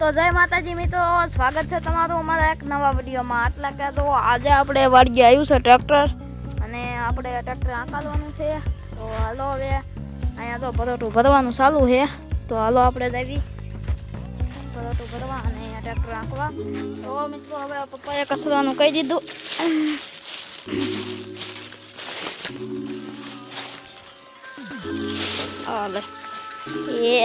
તો જય માતાજી મિત્રો, સ્વાગત છે તમારું અમારા એક નવા વિડીયોમાં. એટલે કે તો આજે આપણે વાડીએ આવ્યું છે ટ્રેક્ટર, અને આપણે ટ્રેક્ટર આંકાલવાનું છે. તો હાલો હવે અહીંયા તો ભરોટું ભરવાનું ચાલુ છે. તો હાલો આપણે જઈએ ભરોટું ભરવા અને અહીંયા ટ્રેક્ટર આંકવા. તો મિત્રો હવે પપ્પાએ કસરવાનું કહી દીધું. હાલે એ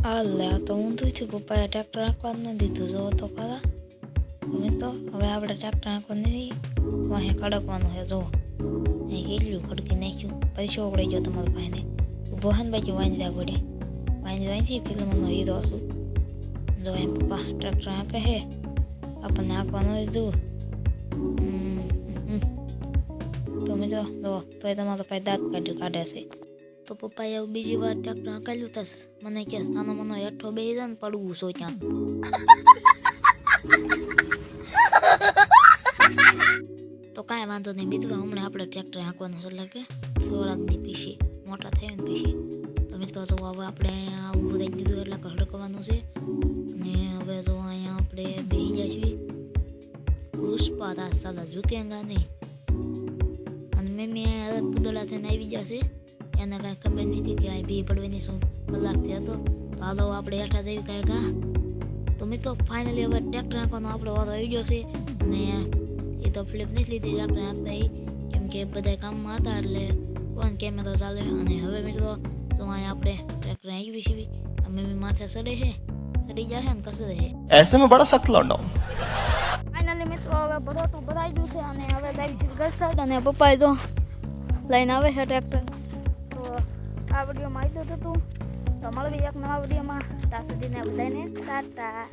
હાલે આ તો ઊંધું થયું. પપ્પાએ ટ્રેક્ટર આંકવા ન દીધું. જો તો ખરા મિત્રો, હવે આપણે ટ્રેક્ટર આંકવા નથી, વાહે ખડકવાનું છે. જો કેટલું ખડકી નાખ્યું. પછી ઓગળી ગયો તમારા ભાઈને. ઊભો હે ને બાજુ વાંદરા ગોડે વાંદરાથી ફિલ્મનો હીરો છું. જો એમ પપ્પા ટ્રેક્ટર આંકે છે, આપણને આંકવા ન દીધું. તો મિત્રો જો તોય તમારો ભાઈ દાંત કાઢે છે. તો પપ્પાએ એવું બીજી વાર ટ્રેક્ટર આંકાલ્યું થશે. મને કે નાનો મનો હેઠો બેસી જાય ને પડવું છો ત્યાં. તો કાંઈ વાંધો નહીં મિત્રો, હમણાં આપણે ટ્રેક્ટર આંકવાનું છે. એટલે કે સોરાકની પીસી મોટા થયા ને પીસી. તો મિત્રો જો હવે આપણે અહીંયા ઊભું રહી દીધું, એટલે હડકવાનું છે. અને હવે જો અહીંયા આપણે બેસી જઈશું. પુષ્પા રાજ સાલા ઝુકેંગા નહીં. અને મેં પુદળા થઈને આવી જશે. એને કાંઈ ખબર નથી કે આ ભી પડવાની શું કલાકથી હતો. તો હાલો આપણે હેઠા જઈએ કાંઈ ઘા. તો મિત્રો ફાઇનલી હવે ટ્રેક્ટર આંકવાનો આપણો વારો આવી ગયો છે. અને એ તો ફ્લિપ નથી લીધી ટ્રેક્ટર આંકતા, કેમ કે બધા કામમાં હતા એટલે ફોન કેમેરો ચાલે. અને હવે મિત્રો તો અહીંયા આપણે ટ્રેક્ટર આવી છીએ. મમ્મી માથે ચડી જશે ને કસરે છે. ऐसे में बड़ा सख्त लौंडा हूं. ફાઇનલી મિત્રો હવે ભરોટું ભરાઈ ગયું છે. અને હવે જઈ છે ઘર સાઈડ. અને પપ્પાએ જો લઈને આવે છે ટ્રેક્ટર. તો આ વિડીયોમાં આવી જતું હતું. તો મળવી એક નવા વિડીયોમાં. ત્યાં સુધીને બધાને ટાટા.